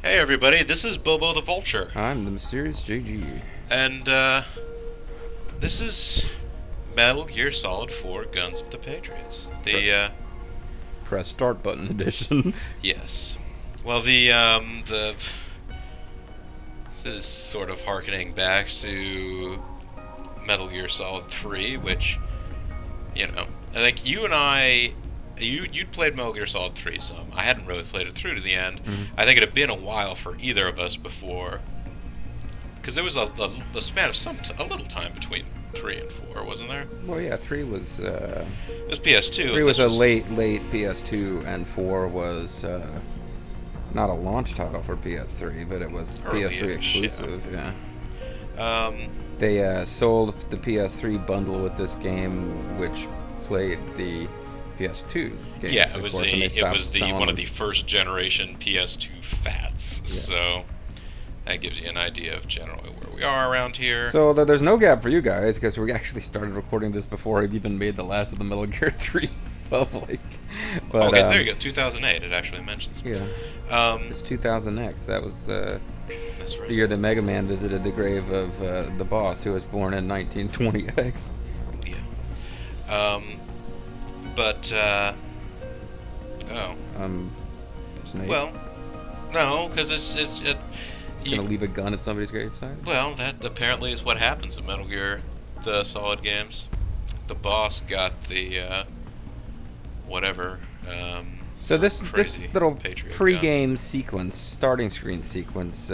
Hey everybody, this is Bobo the Vulture, I'm the mysterious JG. and this is Metal Gear Solid 4 Guns of the Patriots. Press start button edition. Yes. Well, this is sort of harkening back to Metal Gear Solid 3, which, I think you and you'd played Metal Gear Solid 3 some. I hadn't really played it through to the end. I think it had been a while for either of us before, because there was a span of a little time between 3 and 4, wasn't there? Well, yeah, 3 was. It was PS2. 3 was a late PS2, and 4 was not a launch title for PS3, but it was PS3 exclusive, yeah. They sold the PS3 bundle with this game, which played the PS2's games. Yeah, it was one of the first generation PS2 fats. Yeah. So that gives you an idea of generally where we are around here. So there's no gap for you guys, because we actually started recording this before I've even made the last of the Metal Gear 3 public. But, okay, there you go. 2008. It actually mentions. Yeah. It's 2000X. That was that's right. The year that Mega Man visited the grave of the boss, who was born in 1920X. Yeah. But Snake. Well, no, because It's gonna leave a gun at somebody's gravesite? Well, that apparently is what happens in Metal Gear Solid games. The boss got the whatever. So this little Patriot pre-game sequence, starting screen sequence,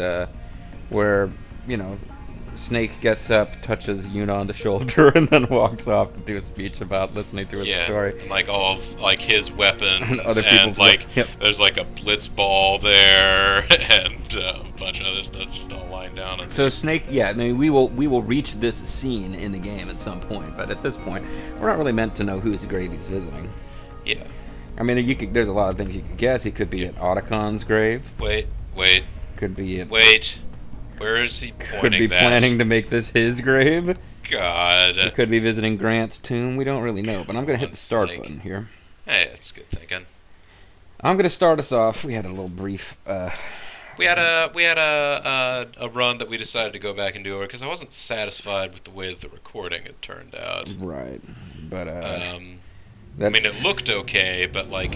where Snake gets up, touches Yuna on the shoulder, and then walks off to do a speech about listening to his story. And like all of his weapons, and other people's there's like a blitz ball there, and a bunch of other stuff just all lying down. And so Snake, I mean, we will reach this scene in the game at some point, but at this point, we're not really meant to know whose grave he's visiting. Yeah. I mean, there's a lot of things you could guess. He could be at Otacon's grave. Wait. Could be at... Wait. Where is he pointing? Could be planning to make this his grave. God. He could be visiting Grant's tomb. We don't really know, but I'm going to hit the start button here. Hey, that's good thinking. I'm going to start us off. We had a little brief... We had a run that we decided to go back and do over because I wasn't satisfied with the way that the recording had turned out. Right. But, I mean, it looked okay, but, like,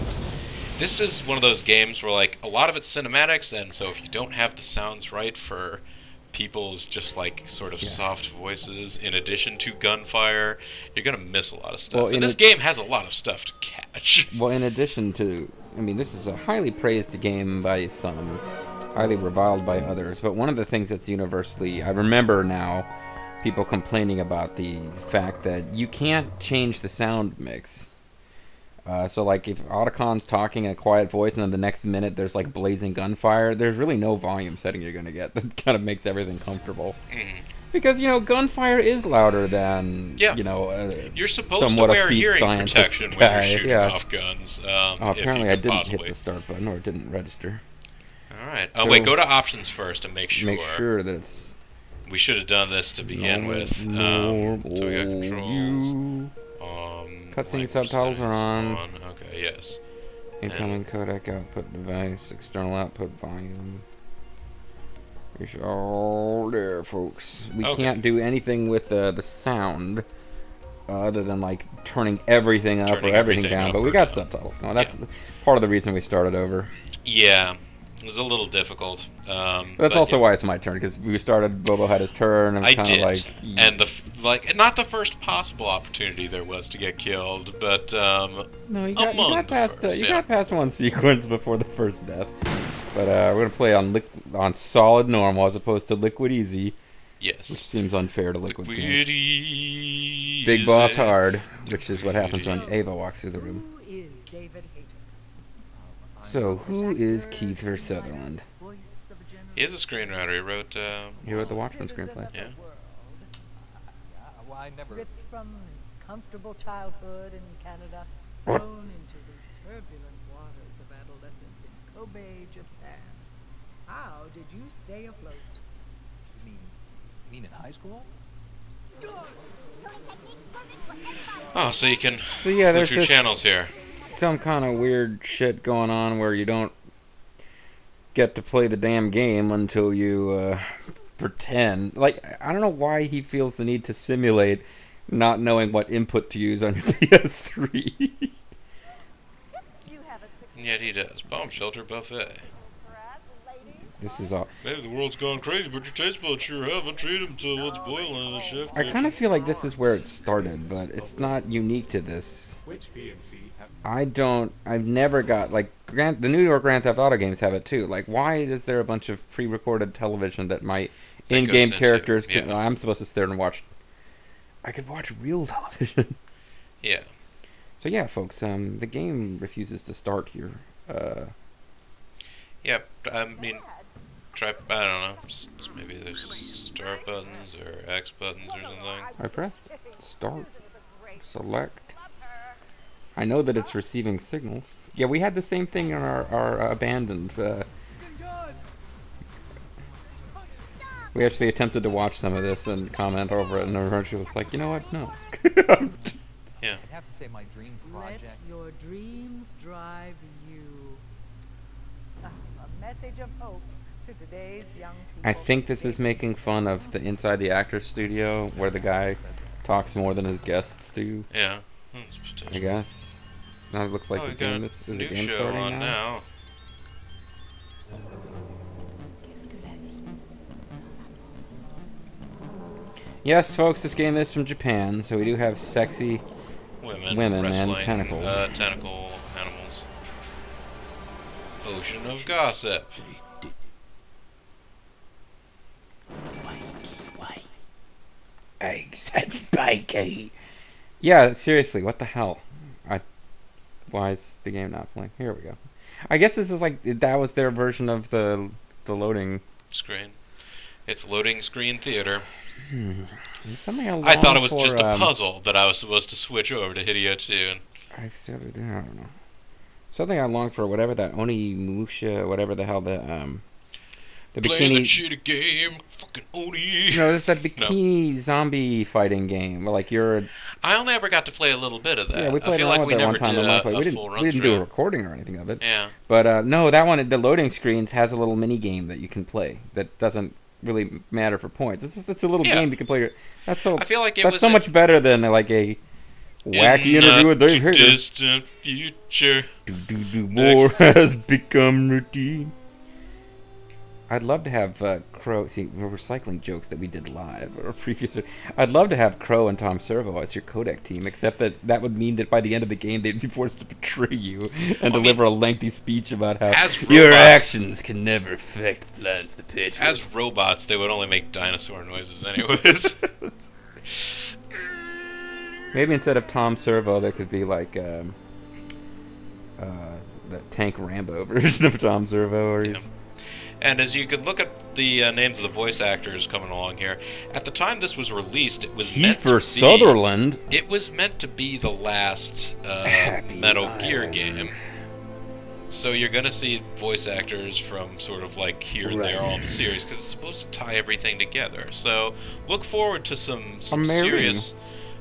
this is one of those games where, like, a lot of it's cinematics, and so if you don't have the sounds right for people's just, like, sort of soft voices in addition to gunfire, you're going to miss a lot of stuff. Well, and this game has a lot of stuff to catch. Well, in addition to... I mean, this is a highly praised game by some, highly reviled by others, but one of the things that's universally... I remember now people complaining about the fact that you can't change the sound mix. So, like, if Otacon's talking in a quiet voice and then the next minute there's, like, blazing gunfire, there's really no volume setting you're going to get that kind of makes everything comfortable. Because, gunfire is louder than, you're supposed to wear hearing protection when you're shooting off guns. Apparently I didn't hit the start button, or it didn't register. Alright. Oh, wait, go to options first and make sure. Make sure that it's... We should have done this to begin with. So we got controls. Cutscene subtitles are on. Okay, yes. Incoming codec output device, external output volume. It's all there, folks. We can't do anything with the sound other than, like, turning everything up or everything down, but we got subtitles going. That's part of the reason we started over. Yeah. It was a little difficult. That's also why it's my turn, because we started, Bobo had his turn, and it was kind of like... And, not the first possible opportunity there was to get killed, but, No, you got past one sequence before the first death. But, we're going to play on solid normal as opposed to liquid easy. Yes. Which seems unfair to liquid easy. Big boss hard, which is what happens when Ava walks through the room. So, who is Kiefer Sutherland? He is a screenwriter. He wrote the Watchmen screenplay. Yeah. Ripped from comfortable childhood in Canada, thrown into the turbulent waters of adolescence in Kobe, Japan. How did you stay afloat? You mean in high school? Oh, so you can there's two channels here. Some kind of weird shit going on where you don't... get to play the damn game until you pretend. Like, I don't know why he feels the need to simulate not knowing what input to use on your PS3. And yet he does. Bomb shelter buffet. This is all. Maybe the world's gone crazy, but your taste buds sure haven't. Treat them till it's boiling in the chef I kind of feel like this is where it started, but it's not unique to this. I've never got, like, the New York Grand Theft Auto games have it too. Like, why is there a bunch of pre-recorded television that my in-game characters can... Yeah. I'm supposed to sit there and watch... I could watch real television. Yeah. So yeah, folks, the game refuses to start here. Yep, I mean, I don't know, maybe there's start buttons or X buttons or something. I pressed start, select. I know that it's receiving signals. Yeah, we had the same thing in our abandoned. We actually attempted to watch some of this and comment over it, and eventually was like, you know what, no. Yeah. I have to say my dream project. Let your dreams drive you. A message of hope to today's young people. I think this is making fun of the Inside the Actors Studio, where the guy talks more than his guests do. Yeah. I guess. Now it looks like the game is the game starting on now. Yes, folks, this game is from Japan, so we do have sexy women wrestling, and tentacles. Tentacle animals. Ocean of gossip. I said bikey. Yeah, seriously, what the hell? Why is the game not playing? Here we go. I guess this is like, that was their version of the loading screen. It's loading screen theater. Something I thought it was just a puzzle that I was supposed to switch over to Hideo 2. And I don't know. Something I long for, whatever that Onimusha, whatever the hell the bikini. Playing that shitty game, fucking Oni. No, there's that bikini zombie fighting game. Like you're. I only ever got to play a little bit of that. Yeah, we played I feel around like with we that never one time. did a full run we didn't through. do a recording or anything of it. Yeah. But no, that one, the loading screens has a little mini game that you can play. That doesn't really matter for points. It's a little game you can play. I feel like that's so much better than like a wacky interview with Dave Hager. Distant future. War has become routine. I'd love to have Crow. See, we're recycling jokes that we did live or previous. I'd love to have Crow and Tom Servo as your codec team, except that would mean that by the end of the game they'd be forced to betray you and deliver a lengthy speech about how your actions can never affect the plans the pitch. As robots, they would only make dinosaur noises, anyways. Maybe instead of Tom Servo, there could be like the Tank Rambo version of Tom Servo, or he's. And as you could look at the names of the voice actors coming along here, at the time this was released, it was Kiefer Sutherland. It was meant to be the last Metal Gear game. So you're going to see voice actors from sort of like here and there all in the series, because it's supposed to tie everything together. So look forward to some serious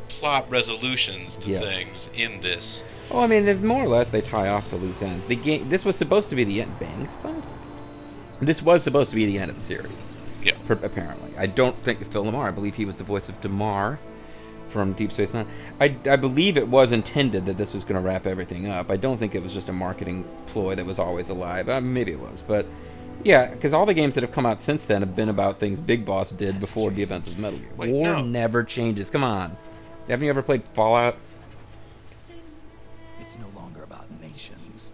plot resolutions to things in this. Oh, I mean, more or less they tie off the loose ends. The game. This was supposed to be the end. This was supposed to be the end of the series. Yeah. Apparently. I don't think Phil Lamar. I believe he was the voice of Damar from Deep Space Nine. I believe it was intended that this was going to wrap everything up. I don't think it was just a marketing ploy that was always alive. Maybe it was. But, yeah, because all the games that have come out since then have been about things Big Boss did before the events of Metal Gear. War never changes. Come on. Haven't you ever played Fallout? It's no longer about nations,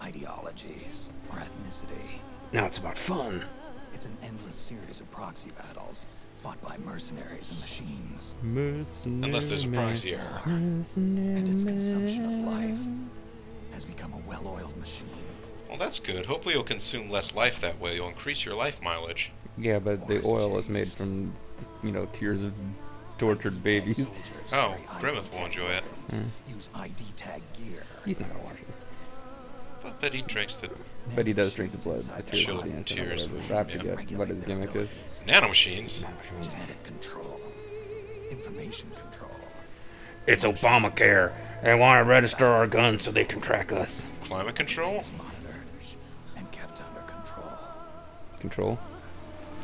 ideologies, or ethnicity. Now it's about fun. It's an endless series of proxy battles fought by mercenaries and machines. Unless there's a proxy error. And its consumption of life has become a well-oiled machine. Well, that's good. Hopefully you'll consume less life that way. You'll increase your life mileage. Yeah, but the oil is made from, tears of tortured babies. Oh, Grimmeth will enjoy it. Use ID tag gear. He's not gonna watch this. But he drinks the... But he does drink the blood. The tears of the I forget what his gimmick is. Nanomachines. Genetic control. Information control. It's Obamacare. They want to register our guns so they can track us. Climate control? Monitored and kept under control. Control.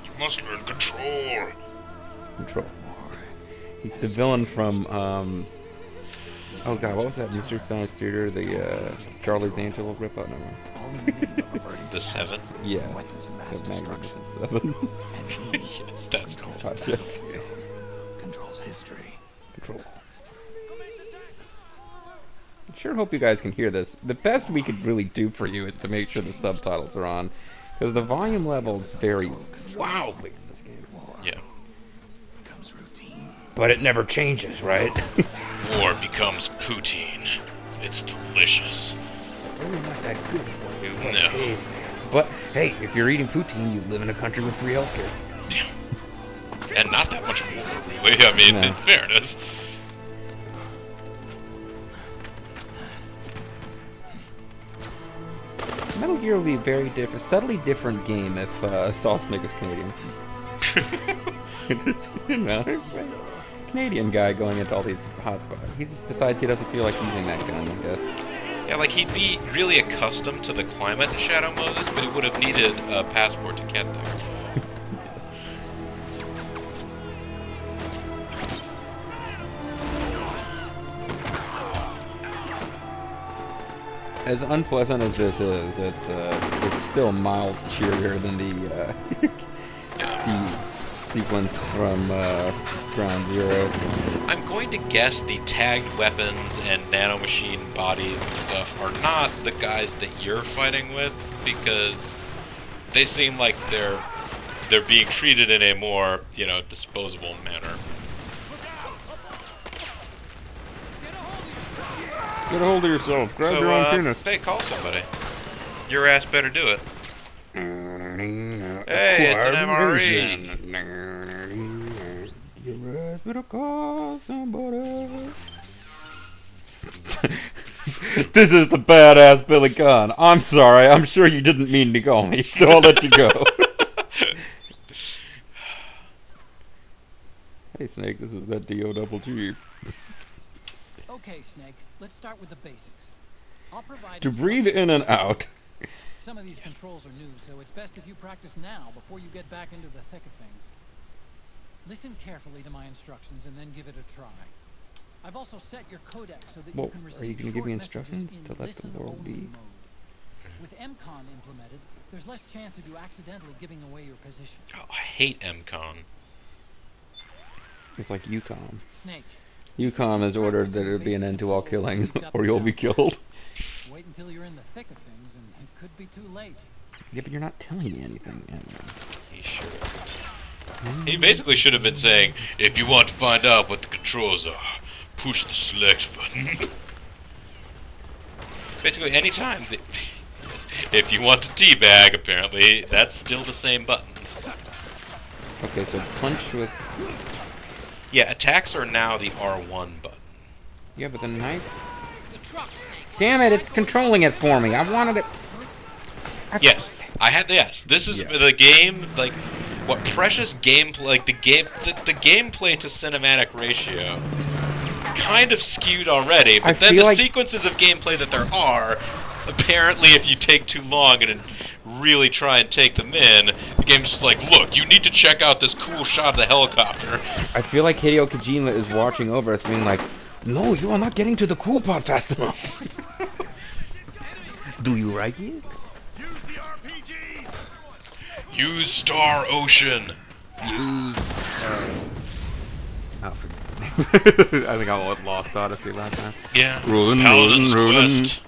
You must learn control. Control. He's the villain from, oh god, what was that Mystery Science Theater? The, Charlie's Angel ripoff? No. All in the name of averting The Seven? Yeah. weapons and The mass Magnificent destruction. Seven. Yes, that's cool. Hot shots. Controls history. Control. I sure hope you guys can hear this. The best we could really do for you is to make sure the subtitles are on, because the volume levels vary wildly in this game. Yeah. Becomes routine. But it never changes, right? War becomes poutine. It's delicious. Really not that good for you. No. Tasty. But hey, if you're eating poutine, you live in a country with free healthcare. And not that much war, really. I mean, No. in fairness. Metal Gear would be a very different, subtly different game if Solid Snake was Canadian. You know, Canadian guy going into all these hotspots. He just decides he doesn't feel like using that gun, I guess. Yeah, like he'd be really accustomed to the climate in Shadow Moses, but he would have needed a passport to get there. As unpleasant as this is, it's still miles cheerier than the the sequence from Ground Zero. I'm going to guess the tagged weapons and nanomachine bodies and stuff are not the guys that you're fighting with, because they seem like they're being treated in a more, you know, disposable manner. Get a hold of yourself. Grab your own penis. Hey, call somebody. Your ass better do it. Hey, it's an MRE. Your ass better call somebody. This is the badass Billy Gunn. I'm sorry. I'm sure you didn't mean to call me, so I'll let you go. Hey, Snake. This is that D-O-double-G. Okay, Snake, let's start with the basics. I'll provide To breathe in and out. Some of these controls are new, so it's best if you practice now before you get back into the thick of things. Listen carefully to my instructions and then give it a try. I've also set your codec so that Whoa, you can receive are you gonna give short me messages instructions in to let the world listen-only be? mode. With MCON implemented, there's less chance of you accidentally giving away your position. Oh, I hate MCON. It's like UCOM. Snake. UCOM has ordered that it be an end to all killing, or you'll be killed. Wait until you're in the thick of things, and it could be too late. Yeah, but you're not telling me anything. He should have. He basically should have been saying, if you want to find out what the controls are, push the select button. Basically, anytime. If you want to teabag, apparently, that's still the same buttons. Okay, so punch with... Yeah, attacks are now the R1 button. Yeah, but the knife... The truck, Snake. Damn it, it's controlling it for me. I wanted it... Yes, I had. Yes, this is Yeah. the game. Like, what precious gameplay? Like the gameplay to cinematic ratio. It's kind of skewed already, but I then feel the like- sequences of gameplay that there are, apparently, if you take too long and really try and take them in, the game's just like, look, you need to check out this cool shot of the helicopter. I feel like Hideo Kojima is watching over us, being like, no, you are not getting to the cool part fast enough. Do you like it? Use Star Ocean. Oh, forget me. I think I lost Odyssey last time. Yeah. Rolling, Paladin's rolling, rolling. Quest.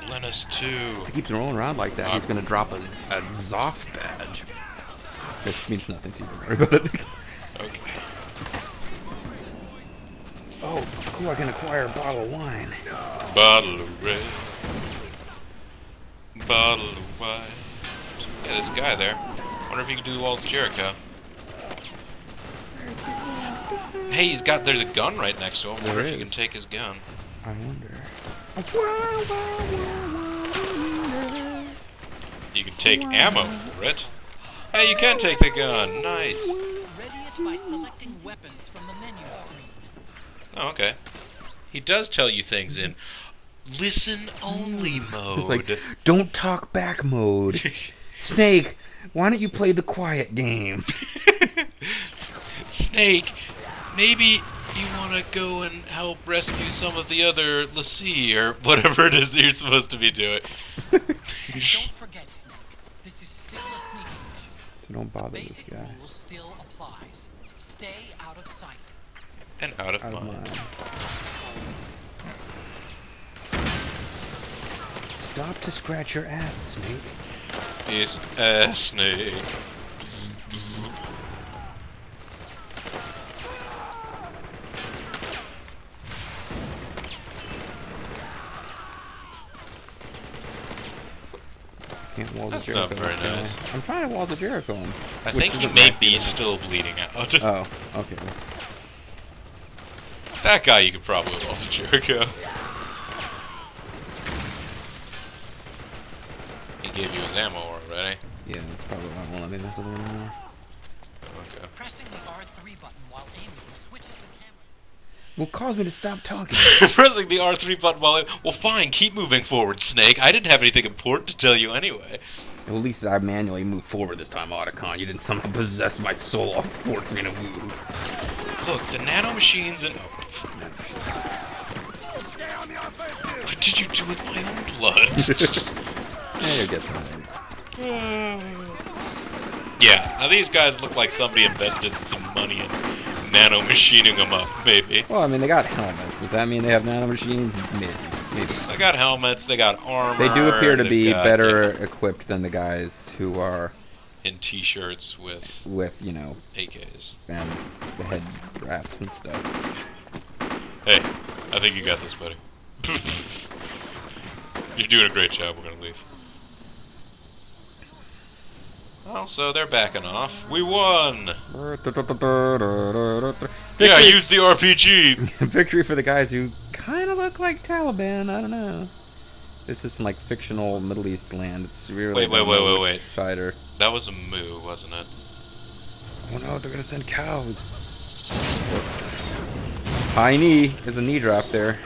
Lennis 2. He keeps rolling around like that. He's gonna drop a Zoff badge. Which means nothing to you, don't worry about it. Okay. Oh, cool, I can acquire a bottle of wine. Bottle of red. Bottle of white. Yeah, there's a guy there. Wonder if he can do Waltz Jericho. Hey, there's a gun right next to him. Wonder if you can take his gun. I wonder. You can take ammo for it. Hey, you can take the gun. Nice. Ready it by selecting weapons from the menu screen. Oh, okay. He does tell you things in listen only mode. It's like, don't talk back mode. Snake, why don't you play the quiet game? Snake, maybe you want to go and help rescue some of the other Lassie or whatever it is that you're supposed to be doing. Don't forget, Snake. This is still a sneaking mission. So don't bother this Basic guy. rule still applies. Stay out of sight. And out of Out of mind. mind. Stop to scratch your ass, Snake. He's a snake. Can't Walls of That's Jericho. not very this guy. nice. I'm trying to Walls of Jericho him. I which think he isn't may that be good. still bleeding out. Oh, okay. That guy you could probably Walls of Jericho. He gave you his ammo already. Yeah, that's probably why I won't let me mess with him anymore. Okay. Pressing the R3 button while aiming switches the camera. Will cause me to stop talking. Pressing the R3 button while well, fine, keep moving forward, Snake. I didn't have anything important to tell you anyway. Well, at least I manually moved forward this time, Otacon. You didn't somehow possess my soul or force me to move. Look, the nanomachines and... What did you do with my own blood? Yeah, you'll get that. Yeah, now these guys look like somebody invested some money in nanomachining them up, maybe. Well, I mean, they got helmets. Does that mean they have nanomachines? Maybe. Maybe. They got helmets, they got armor. They do appear to they've be got, better yeah, equipped than the guys who are in t-shirts with you know, AKs. and the head wraps and stuff. Hey, I think you got this, buddy. You're doing a great job. We're gonna leave. Well, so they're backing off. We won! Yeah, use the RPG! Victory for the guys who kind of look like Taliban. I don't know. This is like fictional Middle East land. It's really Wait. Fighter. That was a moo, wasn't it? Oh no, they're gonna send cows. High knee. There's a knee drop there.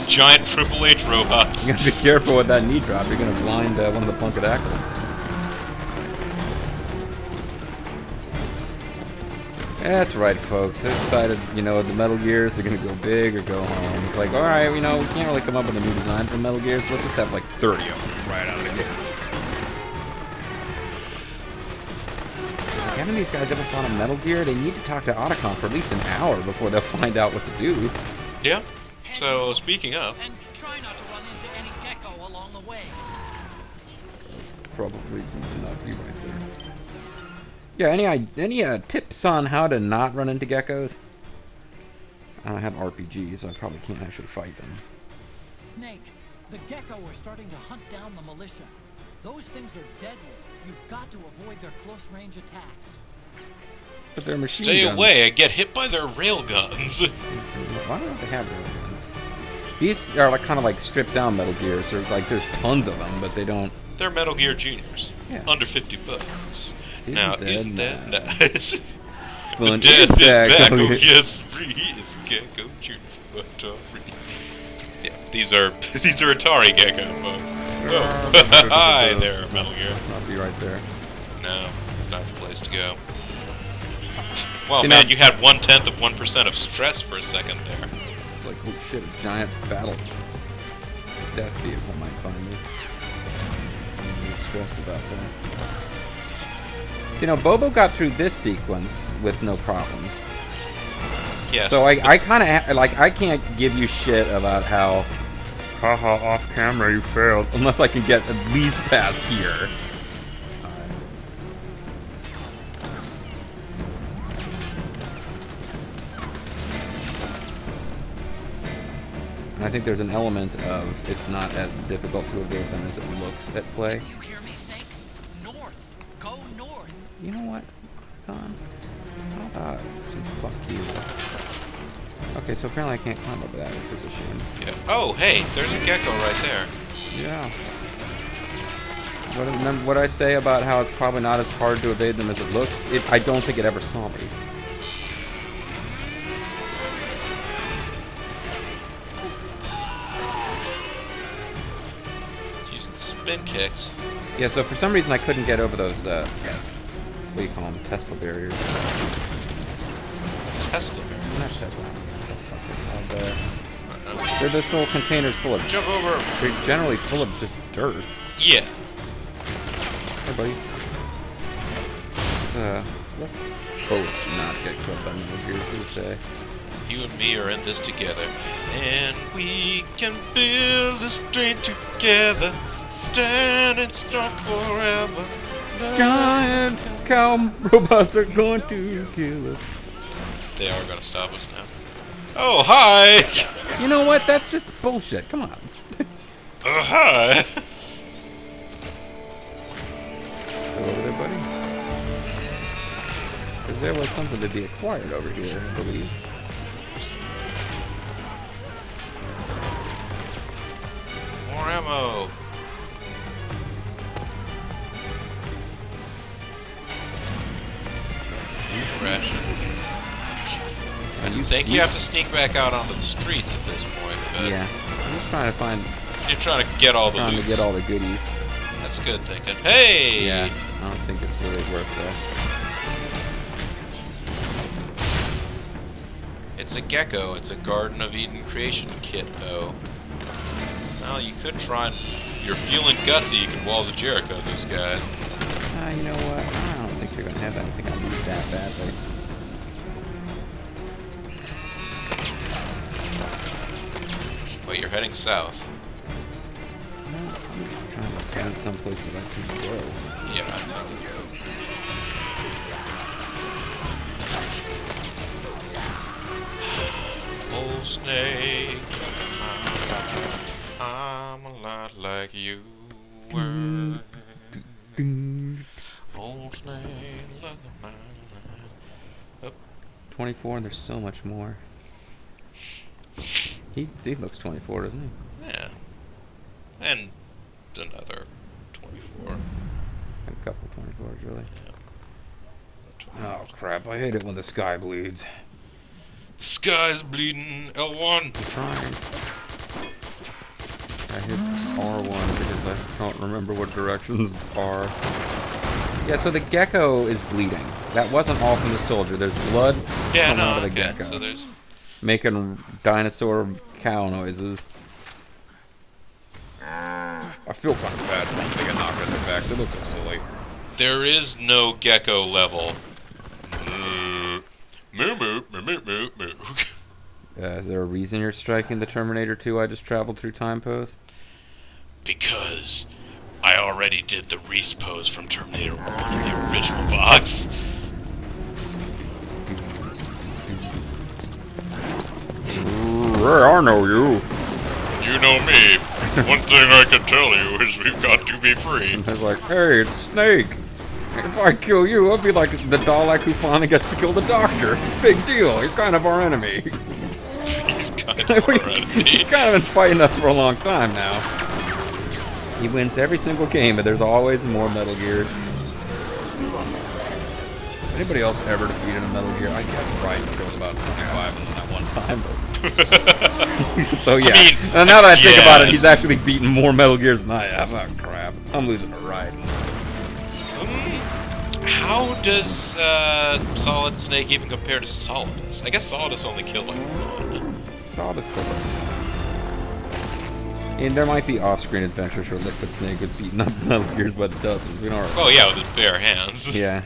Giant Triple H robots. You gotta be careful with that knee drop. You're gonna blind one of the Punkadactyls. That's right, folks. They decided, you know, the Metal Gears are gonna go big or go home. It's like, alright, you know, we can't really come up with a new design for Metal Gear, so let's just have like 30 of them right out of the gate. Like, haven't these guys ever thought of Metal Gear? They need to talk to Otacon for at least an hour before they'll find out what to do. Yeah. So, speaking of... And try not to run into any gecko along the way. Probably do not be right there. Yeah, any tips on how to not run into geckos? I don't have RPGs, so I probably can't actually fight them. Snake, the gecko are starting to hunt down the militia. Those things are deadly. You've got to avoid their close-range attacks. But they're machine Stay guns. away and get hit by their railguns. Why don't they have railguns? These are like kind of like stripped down Metal Gears. Or like there's tons of them, but they don't. They're Metal Gear Juniors. Yeah. Under $50. Isn't that nice? Fun The death is back. back. Oh, Oh, yeah. yes, free is Gecko Junior for Atari. Yeah, these are Atari Gecko, folks. Oh, hi there, Metal Gear. I'll be right there. No, it's not the place to go. Well, See, man, now- you had 1/10 of 1% of stress for a second there. It's like, holy shit, a giant battle death vehicle might find me. I'm not stressed about that. So, you know, Bobo got through this sequence with no problems. Yes. So I kind of like I can't give you shit about how haha off camera you failed unless I can get at least past here. And I think there's an element of it's not as difficult to evade them as it looks at play. You hear me, Snake? North. Go north. You know what? Con? How about some fuck you? Okay, so apparently I can't climb over that, which is a shame. Yeah. Oh, hey, there's a gecko right there. Yeah. Remember what I say about how it's probably not as hard to evade them as it looks? I don't think it ever saw me. spin kicks. Yeah, so for some reason I couldn't get over those, what do you call them? Tesla barriers. Tesla barriers. Not Tesla. What the fuck they're called? They're those little containers full of... Jump over. They're generally full of just dirt. Yeah. Hey, buddy. Let's both not get killed by Metal Gear, as we say. You and me are in this together. And we can build a strength together. Stand strong forever. Giant cow robots are going to kill us. They are going to stop us now. Oh, hi! You know what? That's just bullshit. Come on. Oh, hi! Go over there, buddy. Because there was something to be acquired over here, I believe. More ammo! Ration. I think you have to sneak back out onto the streets at this point, but Yeah. I'm just trying to find... you're trying to get all the Trying loot. to get all the goodies. That's good thinking. Hey! Yeah. I don't think it's really worth that. It's a gecko. It's a Garden of Eden creation kit, though. Well, you could try and... You're feeling gutsy. You could Walls of Jericho these guys. You know what? I don't think they're gonna have anything I need that badly. Wait, you're heading south. No, I'm just trying to find some place that I can go. Yeah, I think you. Old Snake, I'm a lot like you were. Old Snake, look at my life. Oh. 24, and there's so much more. He looks 24, doesn't he? Yeah. And another 24. A couple 24s, really. Yeah. Oh crap! I hate it when the sky bleeds. Sky's bleeding. L1. I'm trying. I hit R1 because I don't remember what directions are. Yeah, so the gecko is bleeding. That wasn't all from the soldier. There's blood coming out of the gecko. So there's... Making dinosaur cow noises. I feel kind of bad for them. They get knocked in their backs. It looks so silly. There is no gecko level. Moo moo moo moo moo moo. Is there a reason you're striking the Terminator 2 I just traveled through time pose? Because I already did the Reese pose from Terminator 1 in the original box. I know you. You know me. One thing I can tell you is we've got to be free. I was like, hey, it's Snake. If I kill you, I'll be like the Dalek who finally gets to kill the Doctor. It's a big deal. You're kind of our enemy. He's kind of our enemy. He's kind of been fighting us for a long time now. He wins every single game, but there's always more Metal Gears. If anybody else ever defeated a Metal Gear, I guess Brian killed about 25 in that one time. But so yeah, I mean, and now that I think about it, yes. he's actually beaten more Metal Gears than I have. Oh crap, I'm losing a ride. How does Solid Snake even compare to Solidus? I guess Solidus only killed like one. Solidus killed us. And there might be off-screen adventures where Liquid Snake was beating up Metal Gears by the dozens. We don't. Oh yeah, with his bare hands. Yeah.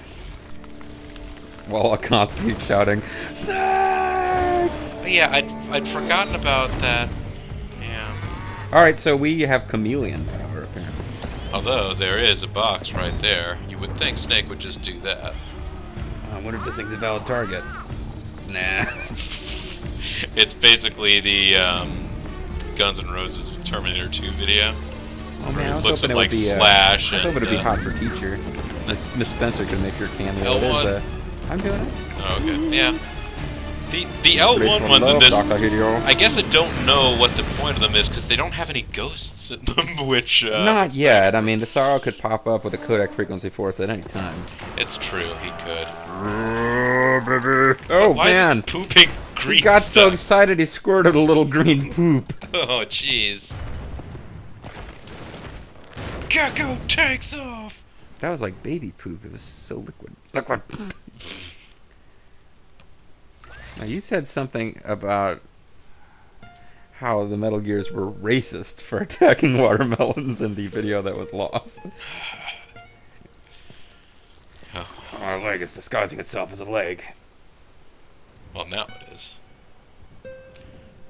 While constantly shouting, Snake! Yeah, I'd forgotten about that. Yeah. Alright, so we have chameleon power, apparently. Although there is a box right there, you would think Snake would just do that. I wonder if this thing's a valid target. Nah. It's basically the Guns N' Roses Terminator 2 video. Oh man, I was Looks hoping at, it would like, be Slash I was and, hoping it'd be Hot for Teacher. Miss Spencer could make her cameo. It L1. is, I'm doing it. Oh, okay. Yeah. The L1 ones in this, I guess I don't know what the point of them is, because they don't have any ghosts in them, which... Not yet. I mean, the Sorrow could pop up with a codec frequency force at any time. It's true, he could. Oh, Why man. Pooping green He got so stuff? excited he squirted a little green poop. Oh, jeez. Gecko takes off! That was like baby poop. It was so liquid. Liquid. Now you said something about how the Metal Gears were racist for attacking watermelons in the video that was lost. Our leg is disguising itself as a leg. Well, now it is.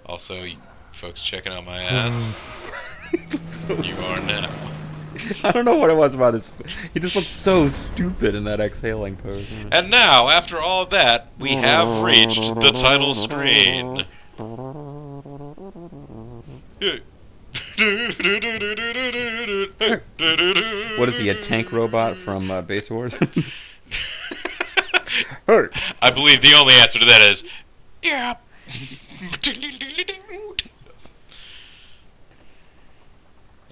Also, you folks checking out my ass. You are now. I don't know what it was about his. He just looked so stupid in that exhaling pose. And now, after all that, we have reached the title screen. What is he, a tank robot from Base Wars? I believe the only answer to that is, yeah.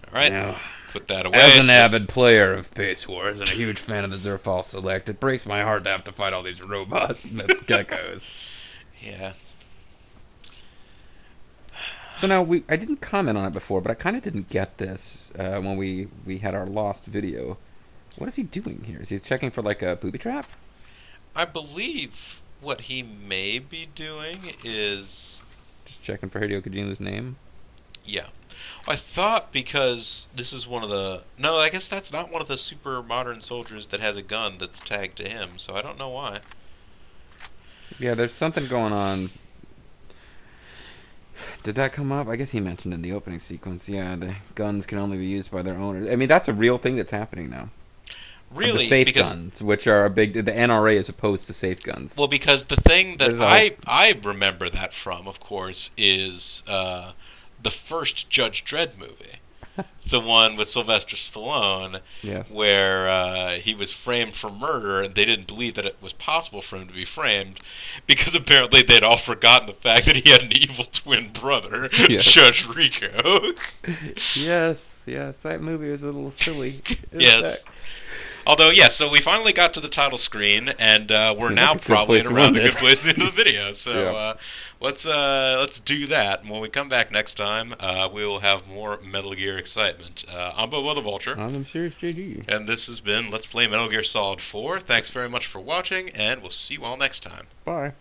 Alright, Now, put that away. as an avid player of Base Wars and a huge fan of the Zerfall Select, it breaks my heart to have to fight all these robot geckos. Yeah. So now, I didn't comment on it before, but I kind of didn't get this when we had our lost video. What is he doing here? Is he checking for, like, a booby trap? I believe what he may be doing is... Just checking for Hideo Kojima's name? Yeah. I thought because this is one of the... No, I guess that's not one of the super modern soldiers that has a gun that's tagged to him, so I don't know why. Yeah, there's something going on. Did that come up? I guess he mentioned in the opening sequence. Yeah, the guns can only be used by their owners. I mean, that's a real thing that's happening now. Really? The safe because, guns, which are a big... The NRA is opposed to safe guns. Well, because the thing that There's a- I remember that from, of course, is the first Judge Dredd movie. The one with Sylvester Stallone, Yes. where he was framed for murder, and they didn't believe that it was possible for him to be framed, because apparently they'd all forgotten the fact that he had an evil twin brother, Yes. Judge Rico. Yes, that movie was a little silly. Yes. Although, yes, so we finally got to the title screen, and we're Seems now like a good probably place at to around end a it. good place at the end of the video. So Yeah. let's do that. And when we come back next time, we will have more Metal Gear excitement. I'm BoboTheVulture, I'm Serious JG. and this has been Let's Play Metal Gear Solid 4. Thanks very much for watching, and we'll see you all next time. Bye.